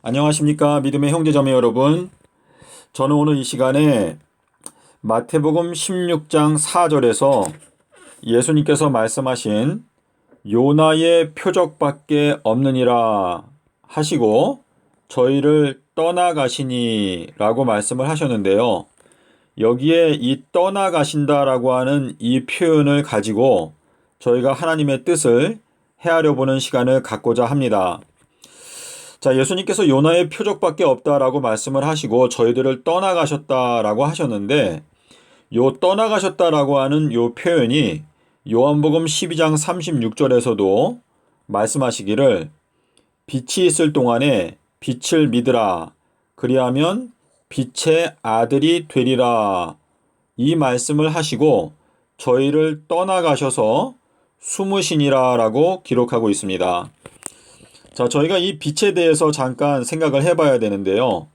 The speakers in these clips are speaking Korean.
안녕하십니까 믿음의 형제자매 여러분. 저는 오늘 이 시간에 마태복음 16장 4절에서 예수님께서 말씀하신 요나의 표적밖에 없느니라 하시고 저희를 떠나가시니 라고 말씀을 하셨는데요. 여기에 이 떠나가신다라고 하는 이 표현을 가지고 저희가 하나님의 뜻을 헤아려 보는 시간을 갖고자 합니다. 자, 예수님께서 요나의 표적밖에 없다라고 말씀을 하시고 저희들을 떠나가셨다라고 하셨는데, 요 떠나가셨다라고 하는 요 표현이 요한복음 12장 36절에서도 말씀하시기를 빛이 있을 동안에 빛을 믿으라. 그리하면 빛의 아들이 되리라. 이 말씀을 하시고 저희를 떠나가셔서 숨으시니라라고 기록하고 있습니다. 자, 저희가 이 빛에 대해서 잠깐 생각을 해봐야 되는데요.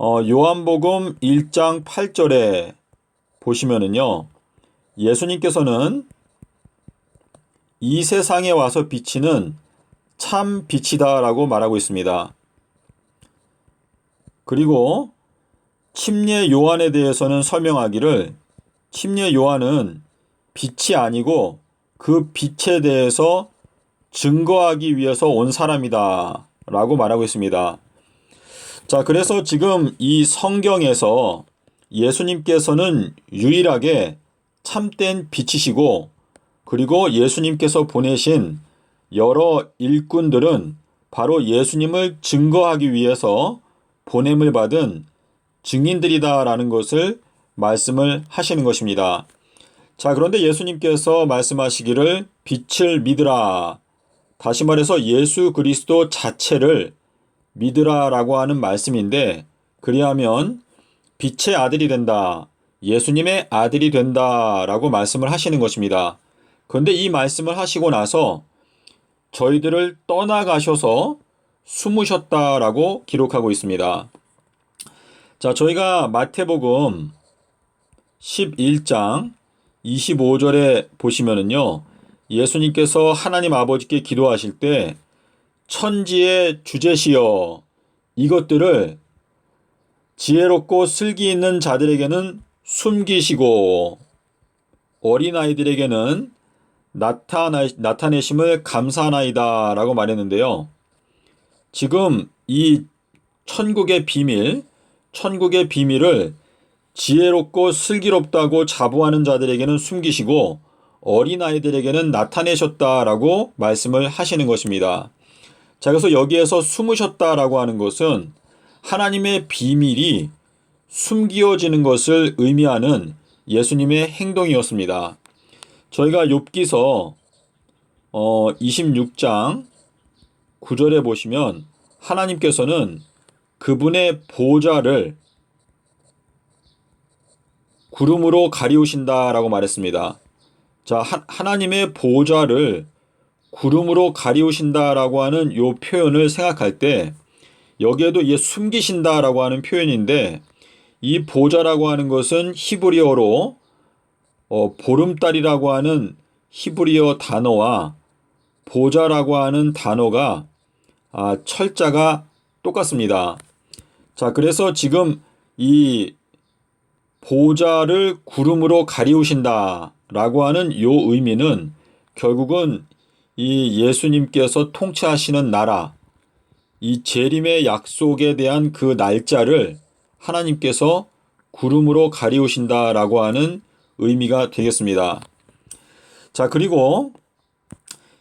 요한복음 1장 8절에 보시면은요, 예수님께서는 이 세상에 와서 비치는 참 빛이다라고 말하고 있습니다. 그리고 침례 요한에 대해서는 설명하기를 침례 요한은 빛이 아니고 그 빛에 대해서 증거하기 위해서 온 사람이다 라고 말하고 있습니다. 자, 그래서 지금 이 성경에서 예수님께서는 유일하게 참된 빛이시고, 그리고 예수님께서 보내신 여러 일꾼들은 바로 예수님을 증거하기 위해서 보냄을 받은 증인들이다라는 것을 말씀을 하시는 것입니다. 자, 그런데 예수님께서 말씀하시기를 빛을 믿으라. 다시 말해서 예수 그리스도 자체를 믿으라라고 하는 말씀인데, 그리하면 빛의 아들이 된다, 예수님의 아들이 된다라고 말씀을 하시는 것입니다. 그런데 이 말씀을 하시고 나서 저희들을 떠나가셔서 숨으셨다라고 기록하고 있습니다. 자, 저희가 마태복음 11장 25절에 보시면은요, 예수님께서 하나님 아버지께 기도하실 때 천지의 주제시여 이것들을 지혜롭고 슬기 있는 자들에게는 숨기시고 어린아이들에게는 나타내심을 감사하나이다 라고 말했는데요. 지금 이 천국의 비밀을 지혜롭고 슬기롭다고 자부하는 자들에게는 숨기시고 어린아이들에게는 나타내셨다라고 말씀을 하시는 것입니다. 자, 그래서 여기에서 숨으셨다라고 하는 것은 하나님의 비밀이 숨기어지는 것을 의미하는 예수님의 행동이었습니다. 저희가 욥기서 26장 9절에 보시면 하나님께서는 그분의 보좌를 구름으로 가리우신다라고 말했습니다. 자, 하나님의 보좌를 구름으로 가리우신다라고 하는 이 표현을 생각할 때 여기에도 이게 숨기신다라고 하는 표현인데, 이 보좌라고 하는 것은 히브리어로 보름달이라고 하는 히브리어 단어와 보좌라고 하는 단어가 철자가 똑같습니다. 자, 그래서 지금 이 보좌를 구름으로 가리우신다라고 하는 요 의미는 결국은 이 예수님께서 통치하시는 나라, 이 재림의 약속에 대한 그 날짜를 하나님께서 구름으로 가리우신다라고 하는 의미가 되겠습니다. 자, 그리고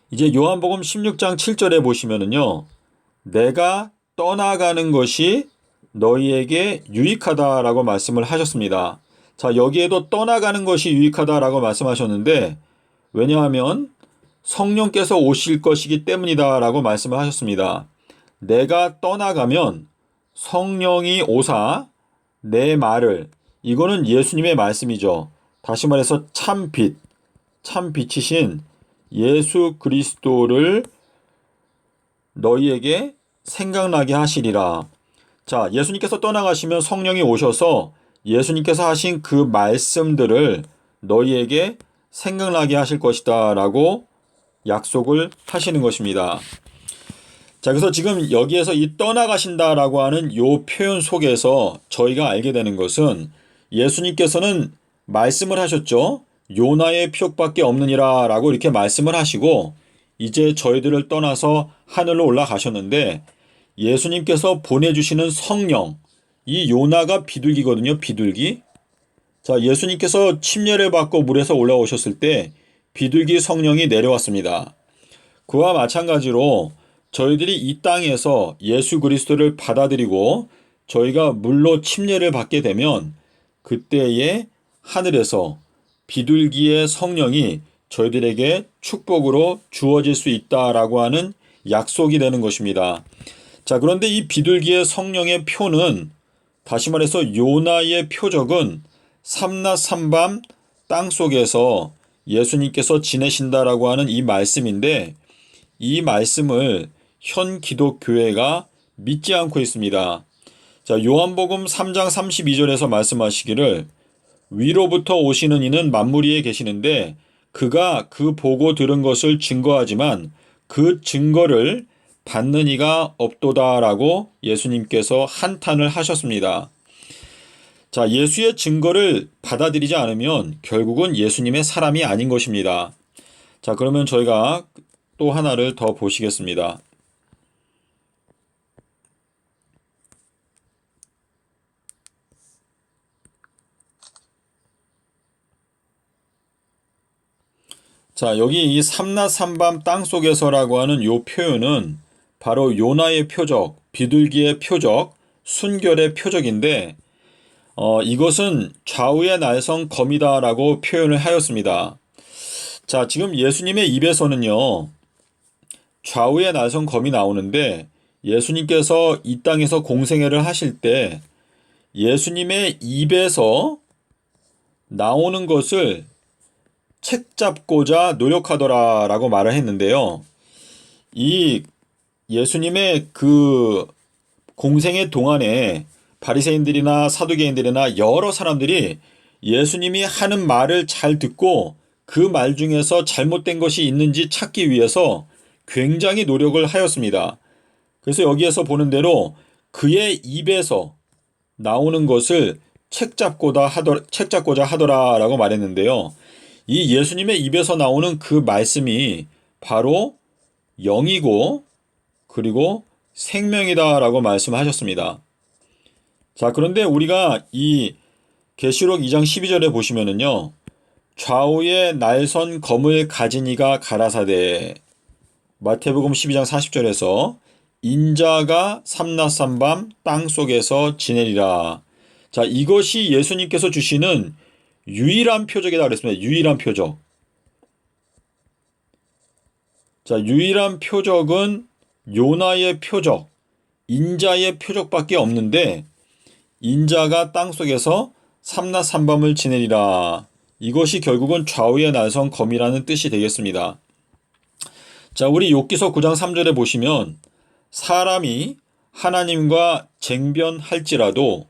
이제 요한복음 16장 7절에 보시면은요, 내가 떠나가는 것이 너희에게 유익하다라고 말씀을 하셨습니다. 자, 여기에도 떠나가는 것이 유익하다라고 말씀하셨는데, 왜냐하면 성령께서 오실 것이기 때문이다라고 말씀을 하셨습니다. 내가 떠나가면 성령이 오사 내 말을, 이거는 예수님의 말씀이죠. 다시 말해서 참 빛이신 예수 그리스도를 너희에게 생각나게 하시리라. 자, 예수님께서 떠나가시면 성령이 오셔서 예수님께서 하신 그 말씀들을 너희에게 생각나게 하실 것이다 라고 약속을 하시는 것입니다. 자, 그래서 지금 여기에서 이 떠나가신다라고 하는 요 표현 속에서 저희가 알게 되는 것은 예수님께서는 말씀을 하셨죠. 요나의 표적밖에 없느니라 라고 이렇게 말씀을 하시고 이제 저희들을 떠나서 하늘로 올라가셨는데 예수님께서 보내주시는 성령, 이 요나가 비둘기거든요. 비둘기. 자, 예수님께서 침례를 받고 물에서 올라오셨을 때 비둘기 성령이 내려왔습니다. 그와 마찬가지로 저희들이 이 땅에서 예수 그리스도를 받아들이고 저희가 물로 침례를 받게 되면 그때에 하늘에서 비둘기의 성령이 저희들에게 축복으로 주어질 수 있다라고 하는 약속이 되는 것입니다. 자, 그런데 이 비둘기의 성령의 표는 다시 말해서 요나의 표적은 삼낮 삼밤 땅 속에서 예수님께서 지내신다라고 하는 이 말씀인데 이 말씀을 현 기독교회가 믿지 않고 있습니다. 자, 요한복음 3장 32절에서 말씀하시기를 위로부터 오시는 이는 만물 위에 계시는데 그가 그 보고 들은 것을 증거하지만 그 증거를 받는 이가 없도다라고 예수님께서 한탄을 하셨습니다. 자, 예수의 증거를 받아들이지 않으면 결국은 예수님의 사람이 아닌 것입니다. 자, 그러면 저희가 또 하나를 더 보시겠습니다. 자, 여기 이 삼낮 삼밤 땅 속에서라고 하는 요 표현은 바로 요나의 표적, 비둘기의 표적, 순결의 표적인데 이것은 좌우의 날성 검이다라고 표현을 하였습니다. 자, 지금 예수님의 입에서는요, 좌우의 날성 검이 나오는데 예수님께서 이 땅에서 공생애를 하실 때 예수님의 입에서 나오는 것을 책 잡고자 노력하더라라고 말을 했는데요. 이 예수님의 그 공생애 동안에 바리새인들이나 사두개인들이나 여러 사람들이 예수님이 하는 말을 잘 듣고 그 말 중에서 잘못된 것이 있는지 찾기 위해서 굉장히 노력을 하였습니다. 그래서 여기에서 보는 대로 그의 입에서 나오는 것을 책 잡고자 하더라라고 말했는데요. 이 예수님의 입에서 나오는 그 말씀이 바로 영이고 그리고 생명이다라고 말씀하셨습니다. 자, 그런데 우리가 이 계시록 2장 12절에 보시면은요. 좌우에 날선 검을 가진 이가 가라사대 마태복음 12장 40절에서 인자가 삼낮 삼밤 땅 속에서 지내리라. 자, 이것이 예수님께서 주시는 유일한 표적이다 그랬습니다. 유일한 표적. 자, 유일한 표적은 요나의 표적, 인자의 표적밖에 없는데 인자가 땅 속에서 삼낮 삼밤을 지내리라. 이것이 결국은 좌우의 날선 검이라는 뜻이 되겠습니다. 자, 우리 욥기서 9장 3절에 보시면 사람이 하나님과 쟁변할지라도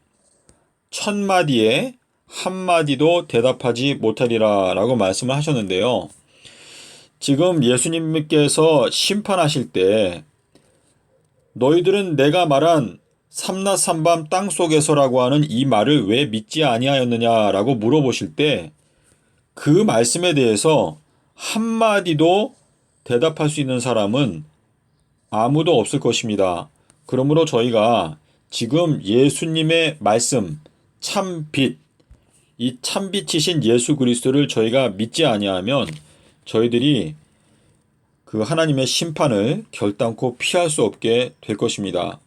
천마디에 한마디도 대답하지 못하리라 라고 말씀을 하셨는데요. 지금 예수님께서 심판하실 때 너희들은 내가 말한 삼낮 삼밤 땅 속에서라고 하는 이 말을 왜 믿지 아니하였느냐라고 물어보실 때 그 말씀에 대해서 한마디도 대답할 수 있는 사람은 아무도 없을 것입니다. 그러므로 저희가 지금 예수님의 말씀, 참빛, 이 참빛이신 예수 그리스도를 저희가 믿지 아니하면 저희들이 그 하나님의 심판을 결단코 피할 수 없게 될 것입니다.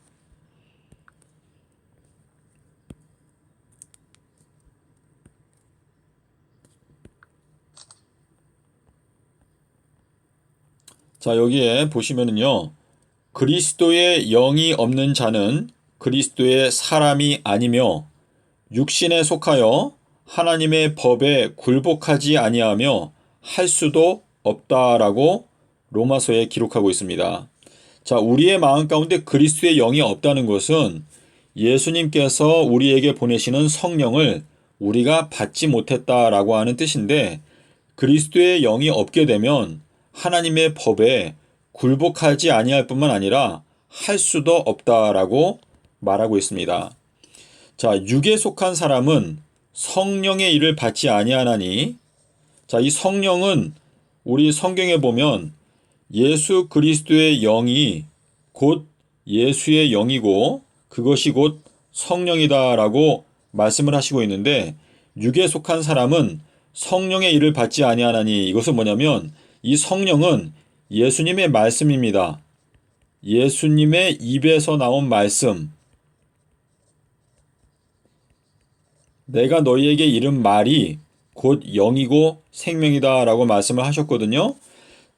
자, 여기에 보시면은요. 그리스도의 영이 없는 자는 그리스도의 사람이 아니며 육신에 속하여 하나님의 법에 굴복하지 아니하며 할 수도 없다라고 로마서에 기록하고 있습니다. 자, 우리의 마음 가운데 그리스도의 영이 없다는 것은 예수님께서 우리에게 보내시는 성령을 우리가 받지 못했다라고 하는 뜻인데 그리스도의 영이 없게 되면 하나님의 법에 굴복하지 아니할 뿐만 아니라 할 수도 없다라고 말하고 있습니다. 자, 육에 속한 사람은 성령의 일을 받지 아니하나니, 자, 이 성령은 우리 성경에 보면 예수 그리스도의 영이 곧 예수의 영이고 그것이 곧 성령이다라고 말씀을 하시고 있는데, 육에 속한 사람은 성령의 일을 받지 아니하나니, 이것은 뭐냐면 이 성령은 예수님의 말씀입니다. 예수님의 입에서 나온 말씀, 내가 너희에게 이른 말이 곧 영이고 생명이다 라고 말씀을 하셨거든요.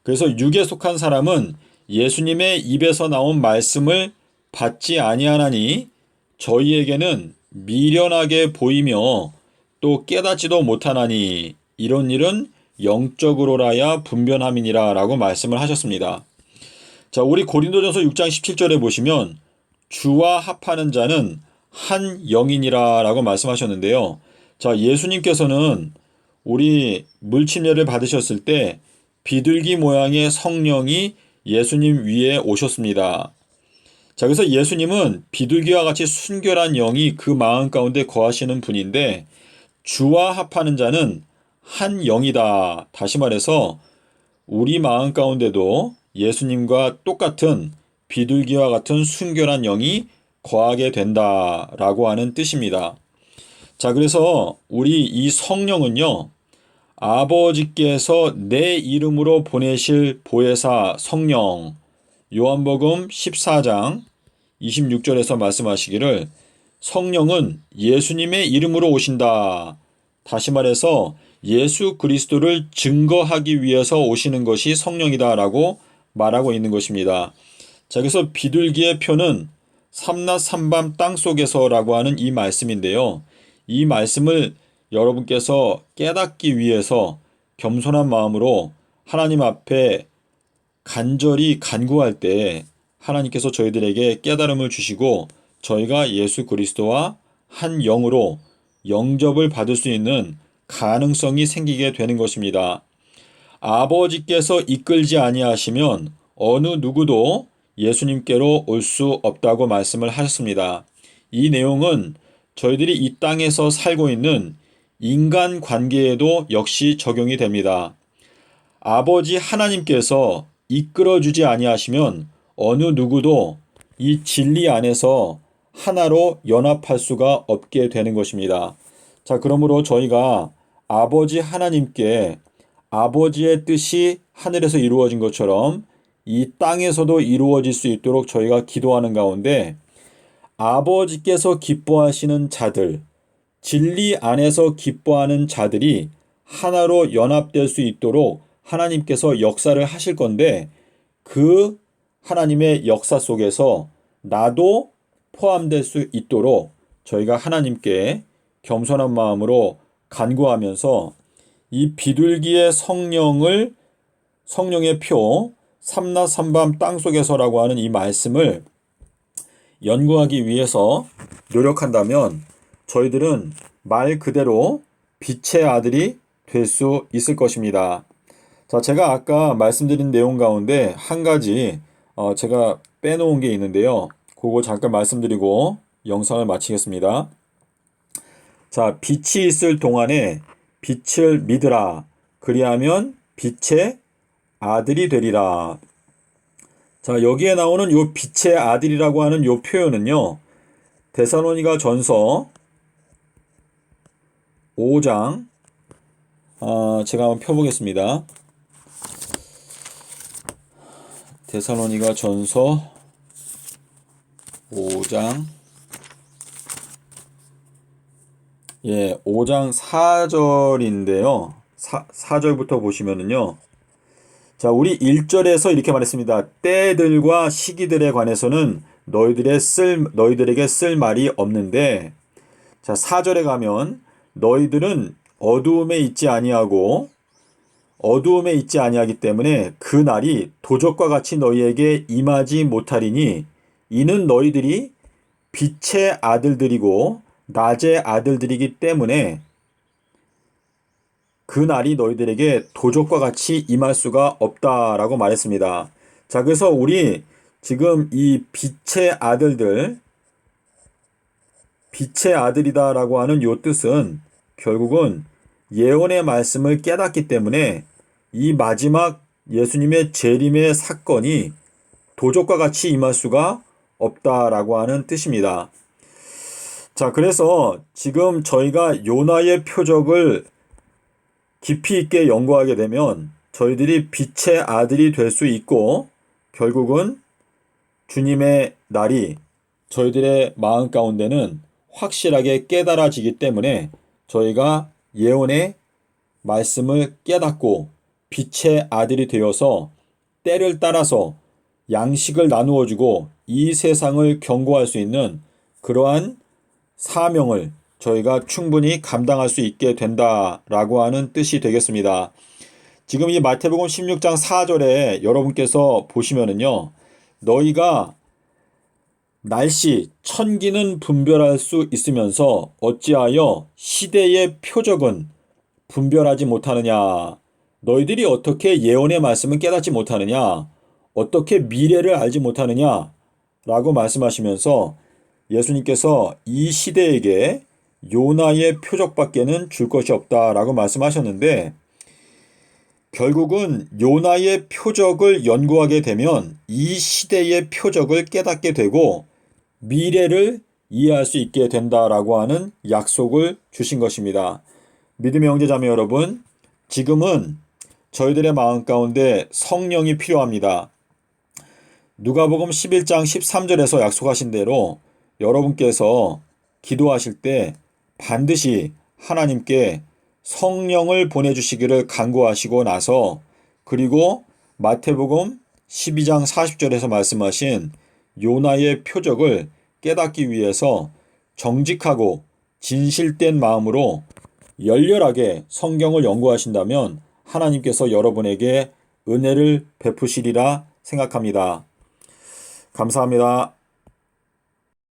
그래서 육에 속한 사람은 예수님의 입에서 나온 말씀을 받지 아니하나니 저희에게는 미련하게 보이며 또 깨닫지도 못하나니 이런 일은 영적으로라야 분변함이니라 라고 말씀을 하셨습니다. 자, 우리 고린도전서 6장 17절에 보시면 주와 합하는 자는 한 영이니라 라고 말씀하셨는데요. 자, 예수님께서는 우리 물침례를 받으셨을 때 비둘기 모양의 성령이 예수님 위에 오셨습니다. 자, 그래서 예수님은 비둘기와 같이 순결한 영이 그 마음 가운데 거하시는 분인데, 주와 합하는 자는 한 영이다. 다시 말해서 우리 마음 가운데도 예수님과 똑같은 비둘기와 같은 순결한 영이 거하게 된다라고 하는 뜻입니다. 자, 그래서 우리 이 성령은요, 아버지께서 내 이름으로 보내실 보혜사 성령, 요한복음 14장 26절에서 말씀하시기를 성령은 예수님의 이름으로 오신다. 다시 말해서 예수 그리스도를 증거하기 위해서 오시는 것이 성령이다라고 말하고 있는 것입니다. 자, 그래서 비둘기의 표는 삼낮 삼밤 땅속에서라고 하는 이 말씀인데요. 이 말씀을 여러분께서 깨닫기 위해서 겸손한 마음으로 하나님 앞에 간절히 간구할 때 하나님께서 저희들에게 깨달음을 주시고 저희가 예수 그리스도와 한 영으로 영접을 받을 수 있는 가능성이 생기게 되는 것입니다. 아버지께서 이끌지 아니하시면 어느 누구도 예수님께로 올 수 없다고 말씀을 하셨습니다. 이 내용은 저희들이 이 땅에서 살고 있는 인간 관계에도 역시 적용이 됩니다. 아버지 하나님께서 이끌어주지 아니하시면 어느 누구도 이 진리 안에서 하나로 연합할 수가 없게 되는 것입니다. 자, 그러므로 저희가 아버지 하나님께 아버지의 뜻이 하늘에서 이루어진 것처럼 이 땅에서도 이루어질 수 있도록 저희가 기도하는 가운데 아버지께서 기뻐하시는 자들, 진리 안에서 기뻐하는 자들이 하나로 연합될 수 있도록 하나님께서 역사를 하실 건데, 그 하나님의 역사 속에서 나도 포함될 수 있도록 저희가 하나님께 겸손한 마음으로 간구하면서 이 비둘기의 성령의 표 삼낮 삼밤 땅속에서라고 하는 이 말씀을 연구하기 위해서 노력한다면 저희들은 말 그대로 빛의 아들이 될 수 있을 것입니다. 자, 제가 아까 말씀드린 내용 가운데 한 가지 제가 빼놓은 게 있는데요. 그거 잠깐 말씀드리고 영상을 마치겠습니다. 자, 빛이 있을 동안에 빛을 믿으라. 그리하면 빛의 아들이 되리라. 자, 여기에 나오는 요 빛의 아들이라고 하는 요 표현은요, 데살로니가 전서 5장, 제가 한번 펴보겠습니다. 데살로니가 전서 5장, 5장 4절인데요. 4절부터 보시면은요. 자, 우리 1절에서 이렇게 말했습니다. 때들과 시기들에 관해서는 너희들에게 쓸 말이 없는데, 자, 4절에 가면 너희들은 어두움에 있지 아니하기 때문에 그 날이 도적과 같이 너희에게 임하지 못하리니 이는 너희들이 빛의 아들들이고 낮의 아들들이기 때문에 그 날이 너희들에게 도적과 같이 임할 수가 없다라고 말했습니다. 자, 그래서 우리 지금 이 빛의 아들들, 빛의 아들이다라고 하는 요 뜻은 결국은 예언의 말씀을 깨닫기 때문에 이 마지막 예수님의 재림의 사건이 도적과 같이 임할 수가 없다라고 하는 뜻입니다. 자, 그래서 지금 저희가 요나의 표적을 깊이 있게 연구하게 되면 저희들이 빛의 아들이 될 수 있고 결국은 주님의 날이 저희들의 마음 가운데는 확실하게 깨달아지기 때문에 저희가 예언의 말씀을 깨닫고 빛의 아들이 되어서 때를 따라서 양식을 나누어 주고 이 세상을 경고할 수 있는 그러한 사명을 저희가 충분히 감당할 수 있게 된다라고 하는 뜻이 되겠습니다. 지금 이 마태복음 16장 4절에 여러분께서 보시면은요, 너희가 날씨, 천기는 분별할 수 있으면서 어찌하여 시대의 표적은 분별하지 못하느냐? 너희들이 어떻게 예언의 말씀을 깨닫지 못하느냐? 어떻게 미래를 알지 못하느냐? 라고 말씀하시면서 예수님께서 이 시대에게 요나의 표적밖에는 줄 것이 없다라고 말씀하셨는데 결국은 요나의 표적을 연구하게 되면 이 시대의 표적을 깨닫게 되고 미래를 이해할 수 있게 된다라고 하는 약속을 주신 것입니다. 믿음의 형제자매 여러분, 지금은 저희들의 마음 가운데 성령이 필요합니다. 누가복음 11장 13절에서 약속하신 대로 여러분께서 기도하실 때 반드시 하나님께 성령을 보내주시기를 간구하시고 나서 그리고 마태복음 12장 40절에서 말씀하신 요나의 표적을 깨닫기 위해서 정직하고 진실된 마음으로 열렬하게 성경을 연구하신다면 하나님께서 여러분에게 은혜를 베푸시리라 생각합니다. 감사합니다.